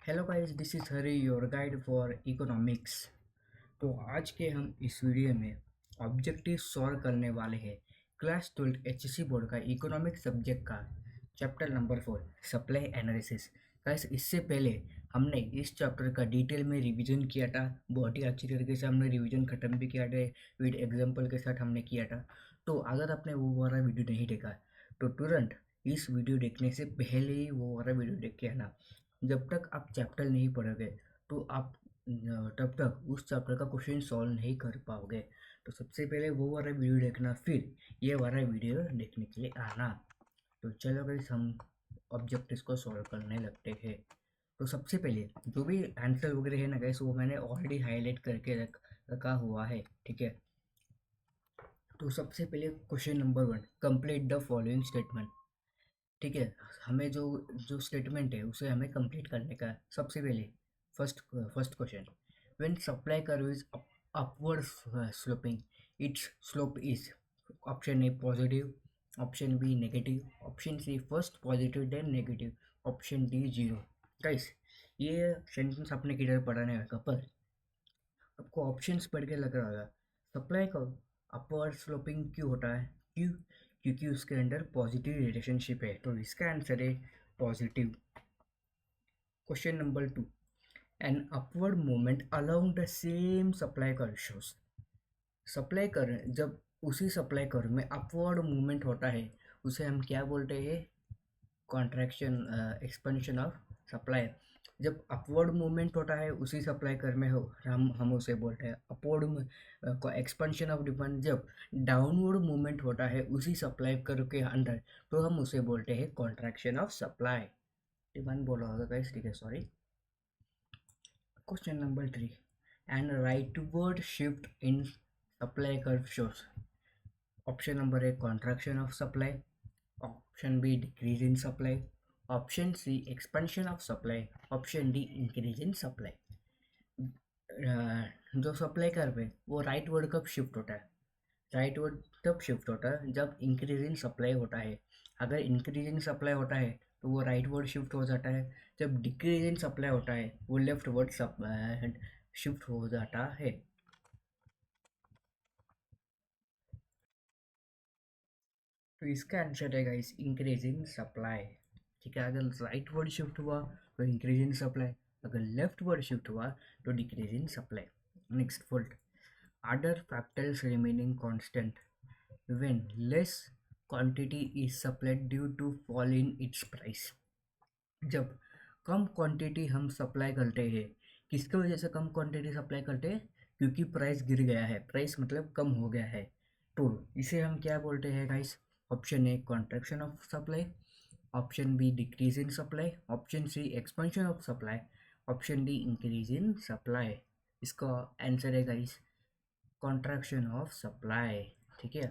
Hello guys, this is Hari your guide for economics. तो आज के हम इस वीडियो में ऑब्जेक्टिव सॉल्व करने वाले हैं क्लास 12 एचएससी बोर्ड का इकोनॉमिक्स सब्जेक्ट का chapter number 4 supply analysis. Guys, इससे पहले हमने इस चैप्टर का डिटेल में रिवीजन किया था। बहुत ही अच्छी तरीके से हमने रिवीजन खत्म भी किया था, विद एग्जांपल के साथ हमने किया था। तो अगर आपने वो वाला वीडियो नहीं देखा तो तुरंत इस वीडियो देखने से पहले ही वो वाला वीडियो देख के आना। जब तक आप चैप्टर नहीं पढ़ोगे तो आप तब तक उस चैप्टर का क्वेश्चन सॉल्व नहीं कर पाओगे। तो सबसे पहले वो वाला वीडियो देखना, फिर ये वाला वीडियो देखने के लिए आना। तो चलो गाइस, हम ऑब्जेक्टिव्स को सॉल्व करने लगते हैं। तो सबसे पहले जो भी आंसर वगैरह है ना गाइस, वो मैंने ऑलरेडी हाईलाइट करके रखा हुआ है, ठीक है। तो सबसे पहले question number 1, complete the following statement. ठीक है, हमें जो जो स्टेटमेंट है उसे हमें कंप्लीट करने का है। सबसे पहले first first question, when supply curve is upward sloping, its slope is option A positive, option B negative, option C first positive then negative, option D zero. Guys, ये सेंटेंस आपने किधर पढ़ा है कपल? आपको ऑप्शंस पढ़ के लग रहा होगा सप्लाई का अपवर्ड स्लोपिंग क्यों होता है, क्यों? क्योंकि उसके अंदर पॉजिटिव रिलेशनशिप है। तो इसका आंसर है positive. Question number 2, an upward movement along the same supply curve shows. Supply curve, जब उसी सप्लाई कर्व में अपवर्ड मूवमेंट होता है उसे हम क्या बोलते हैं? Contraction, expansion of supply. जब अपवर्ड मूवमेंट होता है उसी सप्लाई कर में हो, हम उसे बोलते हैं अपवर्ड एक्सपेंशन ऑफ डिमांड। जब डाउनवर्ड मूवमेंट होता है उसी सप्लाई कर के अंदर, तो हम उसे बोलते हैं कॉन्ट्रैक्शन ऑफ सप्लाई। डिमांड बोला होगा गाइस, ठीक है, sorry. Question number 3, and rightward shift in supply curve shows. Option number A contraction of supply, option B decrease in supply, option C expansion of supply, option D increase in supply. जो supply curve है वो right word कब shift होता है? Right word तब shift होता है जब इंक्रीज इन सप्लाई होता है। अगर इंक्रीज इन सप्लाई होता है तो वो राइट वर्ड शिफ्ट हो जाता है। जब डिक्रीज इन सप्लाई होता है वो लेफ्ट वर्ड शिफ्ट हो जाता है। तो इसका आंसर है गाइस इंक्रीज इन सप्लाई। ठीक है, अगर राइट वर्ड शिफ्ट हुआ तो इंक्रीज इन सप्लाई, अगर लेफ्ट वर्ड शिफ्ट हुआ तो decrease in supply. Next fold, other factors remaining constant when less quantity is supplied due to fall in its price. जब कम क्वांटिटी हम सप्लाई करते हैं, किसकी वजह से कम क्वांटिटी सप्लाई करते हैं? क्योंकि प्राइस गिर गया है, प्राइस मतलब कम हो गया है। तो इसे हम क्या बोलते हैं guys? Option A contraction of supply, option B decrease in supply, option C expansion of supply, option D increase in supply. इसका आंसर है गाइस कॉन्ट्रैक्शन ऑफ सप्लाई। ठीक है।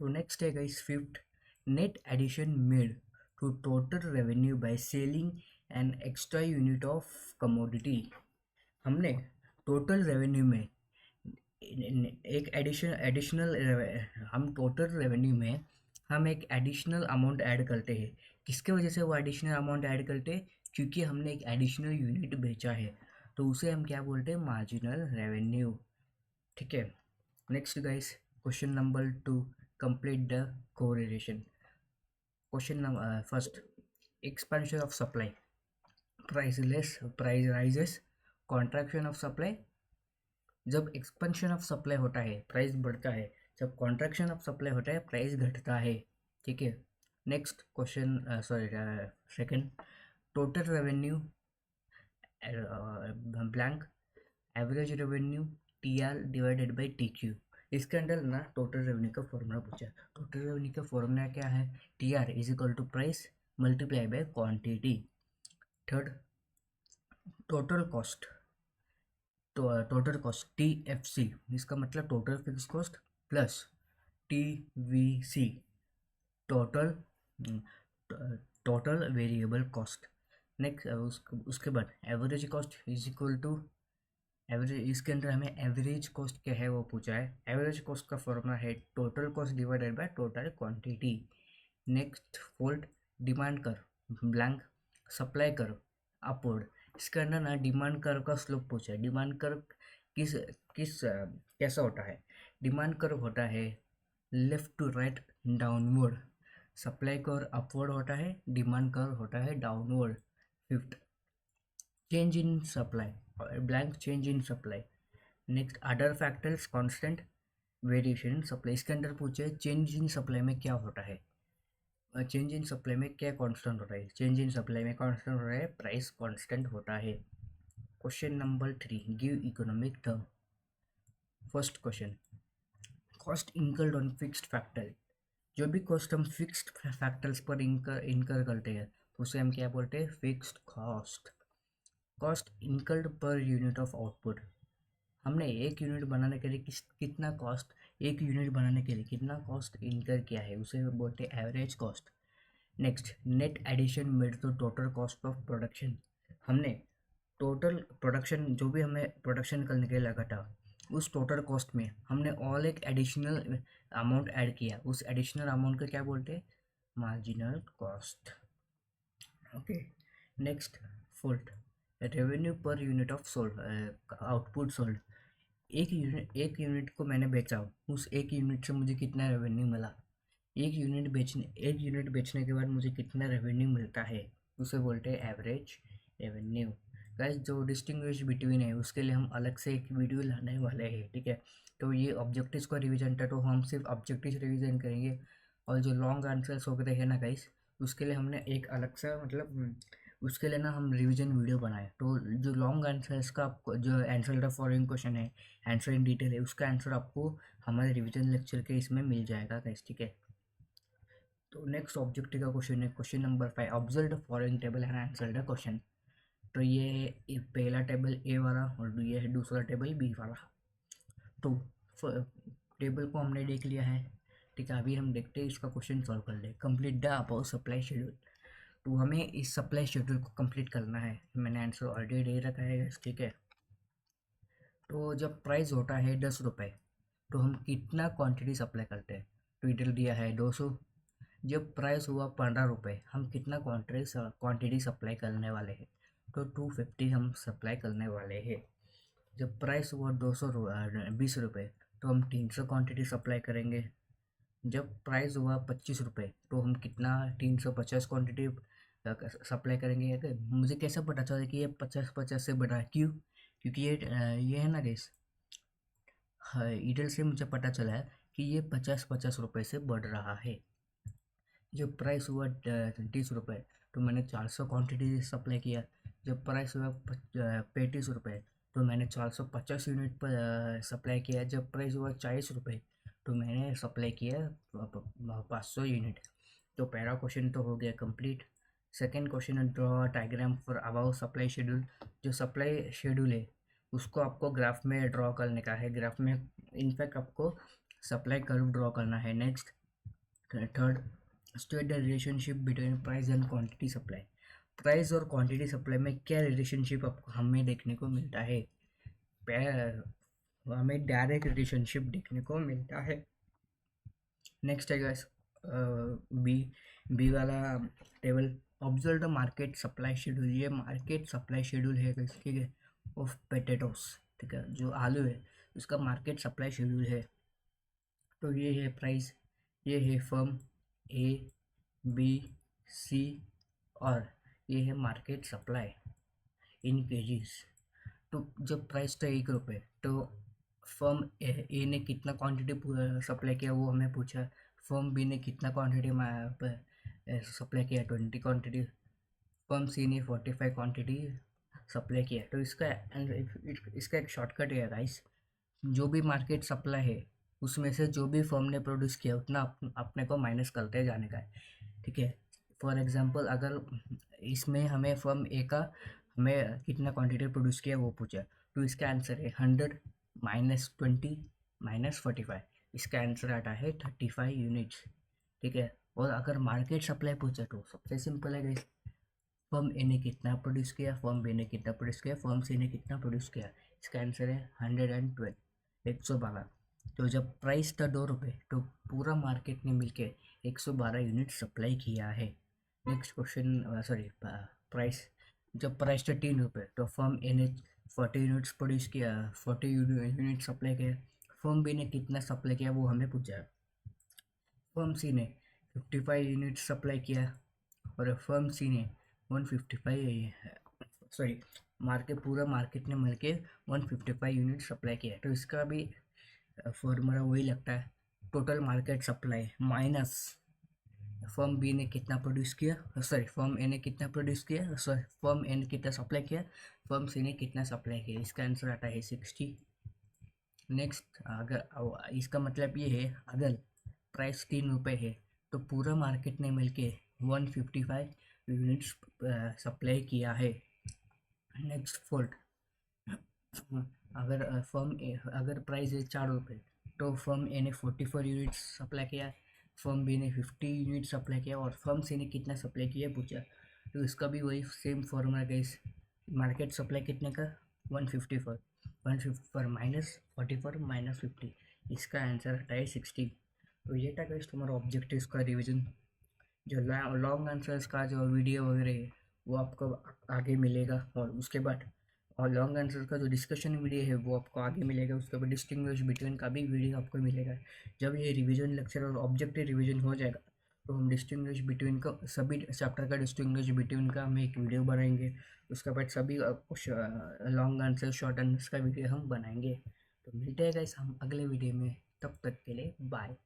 तो नेक्स्ट है guys fifth, net addition made to total revenue by selling an extra unit of commodity. हमने total revenue में एक additional हम टोटल रेवेन्यू में हम एक एडिशनल अमाउंट ऐड करते हैं। किसके वजह से वो एडिशनल अमाउंट ऐड करते हैं? क्योंकि हमने एक एडिशनल यूनिट बेचा है। तो उसे हम क्या बोलते हैं? Marginal revenue. ठीक है। Next guys, question number 2, complete the correlation. Question number first, expansion of supply, price rises, contraction of supply. जब एक्सपेंशन ऑफ सप्लाई होता है प्राइस बढ़ता है, जब कॉन्ट्रैक्शन ऑफ सप्लाई होता है प्राइस घटता है। ठीक है। Next question, sorry, second, total revenue blank average revenue T R divided by T Q. इसके अंदर ना टोटल रेवेन्यू का फॉर्मूला पूछा है। टोटल रेवेन्यू का फॉर्मूला क्या है? T R is equal to price multiply by quantity. Third, total cost, तो total cost T F C, इसका मतलब total fix cost plus T V C, total total variable cost. Next उसके बाद average cost is equal to average. इसके अंदर हमें average cost क्या है वो पूछा है। एवरेज कॉस्ट का फॉर्मूला है total cost divided by total quantity. Next fold, demand कर ब्लैंक, सप्लाई करो अपवर्ड। इसके अंदर ना डिमांड कर्व का स्लोप पूछा है। डिमांड कर्व किस किस कैसा होता है? डिमांड कर्व होता है left to right downward. Supply curve upward होता है, डिमांड कर्व होता है downward. Fifth, change in supply, blank change in supply. Next, other factors constant variation in supply. इसके अंदर पूछे चेंज इन सप्लाई में क्या होता है? चेंज इन सप्लाई में क्या कांस्टेंट होता है? चेंज इन सप्लाई में कांस्टेंट होता है प्राइस कांस्टेंट होता है। Question number 3, give economic term. First question, cost incurred on fixed factor. जो भी कॉस्ट हम फिक्स्ड फैक्टर्स पर इनकर करते हैं तो उसे हम क्या बोलते हैं? Fixed cost. Cost incurred per unit of output. हमने एक यूनिट बनाने के लिए कितना कॉस्ट, एक यूनिट बनाने के लिए कितना कॉस्ट इनकर किया है, उसे बोलते हैं average cost. Next, net addition made to total cost of production. हमने टोटल प्रोडक्शन, जो भी हमें प्रोडक्शन करने के लिए लगा था, उस टोटल कॉस्ट में हमने और एक एडिशनल अमाउंट ऐड किया। उस एडिशनल अमाउंट को क्या बोलते हैं? Marginal cost. Okay. Next, fourth, revenue per unit of sold, output sold. एक यूनिट को मैंने बेचा, उस एक यूनिट से मुझे कितना रेवेन्यू मिला। एक यूनिट बेचने के बाद मुझे कितना रेवेन्यू मिलता है, उसे बोलते हैं एवरेज रेवेन्यू। गाइस, जो डिस्टिंग्विश बिटवीन है उसके लिए हम अलग से एक वीडियो लाने वाले हैं, ठीक है? तो ये ऑब्जेक्टिव्स का रिवीजन था, तो हम सिर्फ ऑब्जेक्टिव रिवीजन करेंगे। और जो लॉन्ग आंसर्स होते हैं ना गाइस, उसके लिए हमने एक अलग सा मतलब उसके लिए ना हम रिवीजन वीडियो बनाए। तो जो लॉन्ग आंसर्स का आपको जो आंसर द फॉलोइंग क्वेश्चन है, आंसर इन डिटेल है, उसका आंसर आपको हमारे रिवीजन लेक्चर के इसमें मिल जाएगा गाइस, ठीक है? तो नेक्स्ट ऑब्जेक्टिव का क्वेश्चन है question number 5, observe the following table and answer the question. तो ये है पहला टेबल ए वाला और ये है दूसरा टेबल बी वाला। तो टेबल को हमने देख लिया है, ठीक है? अभी हम देखते हैं इसका क्वेश्चन सॉल्व कर ले। Complete the above supply schedule. तो हमें इस सप्लाई शेड्यूल को कंप्लीट करना है। मैंने आंसर ऑलरेडी दे रखा है, ठीक है? तो जब प्राइस होता है 10 रुपये, तो हम कितना क्वांटिटी सप्लाई करते हैं? तो इधर दिया है 200। जब प्राइस हुआ 15 रुपये, हम कितना क्वांटिटी सप्लाई करने वाले हैं? तो 250 हम सप्लाई करने वाले हैं। जब प्राइस हुआ 20 रुपये, तो हम 300 क्वांटिटी सप्लाई करेंगे। जब प्राइस हुआ 25 रुपये, तो हम कितना 350 क्वांटिटी सप्लाई करेंगे। मुझे कैसे पता चला कि ये 50-50 से बढ़ा? क्यों? क्योंकि ये है ना गैस, हाँ, इधर से मुझे पता चला है कि ये 50-50 रुपये से बढ़ रहा है। जब प्राइस हुआ 30 रुपये, तो मैंने 400 क्वांटिटी सप्लाई किया। जब प्राइस हुआ 35 रुपये, तो मैंने 450 यूनिट पर सप्लाई किया। जब प्राइस हुआ 40 रुपये, तो मैंने सप्लाई किया 500 यूनिट। तो पहला क्वेश्चन तो हो गया कंप्लीट। सेकेंड क्वेश्चन है draw diagram for above supply schedule. जो सप्लाई शेड्यूल है उसको आपको ग्राफ में ड्रॉ करने का है। ग्राफ में इनफैक्ट आपको सप्लाई कर्व ड्रॉ करना है। Next, third, state the relationship between price and quantity supply. Price और क्वांटिटी सप्लाई में क्या रिलेशनशिप आपको हमें देखने को मिलता है? हमें डायरेक्ट रिलेशनशिप देखने को मिलता है। नेक्स्ट है गाइस बी बी वाला table, observe the market supply schedule. ये मार्केट सप्लाई शेड्यूल है गाइस, ठीक है? ऑफ पोटैटोस, ठीक है? जो आलू है उसका मार्केट सप्लाई शेड्यूल है। तो ये है प्राइस, ये है फर्म ए, बी, सी, और ये है मार्केट सप्लाई इन केजीज। तो जब प्राइस था 1 रुपये, तो फर्म ए ने कितना क्वांटिटी सप्लाई किया वो हमें पूछा। फर्म बी ने कितना क्वांटिटी सप्लाई किया? 20 क्वांटिटी। फर्म सी ने 45 क्वांटिटी सप्लाई किया। तो इसका एक शॉर्टकट है गाइस, जो भी मार्केट सप्लाई है उसमें से जो भी फर्म ने प्रोड्यूस किया उतना अपने को माइनस करते जाने का है, ठीक है? फॉर एग्जांपल, अगर इसमें हमें फर्म ए का हमें कितना क्वांटिटी प्रोड्यूस किया वो पूछा, तो इसका आंसर है 100 माइनस 20 माइनस 45। इसका आंसर आता है 35 यूनिट्स, ठीक है? और अगर मार्केट सप्लाई पूछा तो सबसे सिंपल है गाइस, फर्म ए ने कितना प्रोड्यूस किया, फर्म बी ने कितना प्रोड्यूस किया, फर्म सी ने कितना प्रोड्यूस किया। इसका आंसर है 112, 112। तो जब प्राइस था 2 रुपये, तो पूरा मार्केट ने मिलके 112 यूनिट सप्लाई किया है। नेक्स्ट क्वेश्चन, सॉरी, प्राइस जब प्राइस था 3 रुपये तो फर्म ए ने 40 यूनिट्स प्रोड्यूस किया, 40 यूनिट सप्लाई किया। फर्म बी ने कितना सप्लाई किया वो हमें पूछा। फर्म सी ने 55 यूनिट सप्लाई किया और फर्म सी ने 155, सॉरी, पूरा मार्केट ने मिलके 155 यूनिट सप्लाई किया। तो इसका भी फॉर्मूला वही लगता है, total market supply minus firm B ने कितना प्रोड्यूस किया, सॉरी फर्म ए ने कितना प्रोड्यूस किया, सॉरी फर्म ए ने कितना सप्लाई किया, फर्म सी ने कितना सप्लाई किया। इसका आंसर आता है 60। नेक्स्ट, अगर इसका मतलब ये है अगर प्राइस 3 रुपये है तो पूरा मार्केट ने मिलके 155 यूनिट्स सप्लाई किया है। नेक्स्ट फोर्थ, अगर प्राइस है 4 रुपये तो फर्म ए ने 44 यूनिट्स सप्लाई किया, फर्म बी ने 50 यूनिट सप्लाई किया और फर्म सी ने कितना सप्लाई किया पूछा। तो इसका भी वही same formula guys, market supply कितने का 154, 154 माइनस 44 माइनस 50, इसका आंसर आता है 60। तो ये था गाइस तुम्हारा ऑब्जेक्टिव्स का रिवीजन। जो लॉन्ग आंसर्स का जो वीडियो वगैरह है वो आपको आगे मिलेगा, और उसके बाद और लॉन्ग आंसर का जो डिस्कशन वीडियो है वो आपको आगे मिलेगा। उसके बाद डिस्टिंग्विश बिटवीन का भी वीडियो आपको मिलेगा। जब ये रिवीजन लेक्चर और ऑब्जेक्टिव रिवीजन हो जाएगा तो हम डिस्टिंग्विश बिटवीन का सभी चैप्टर का डिस्टिंग्विश बिटवीन का हम एक वीडियो बनाएंगे। उसके बाद सभी लॉन्ग आंसर शॉर्ट आंसर का वीडियो हम बनाएंगे। तो मिलते हैं गाइस हम अगले वीडियो में, तब तक के लिए बाय।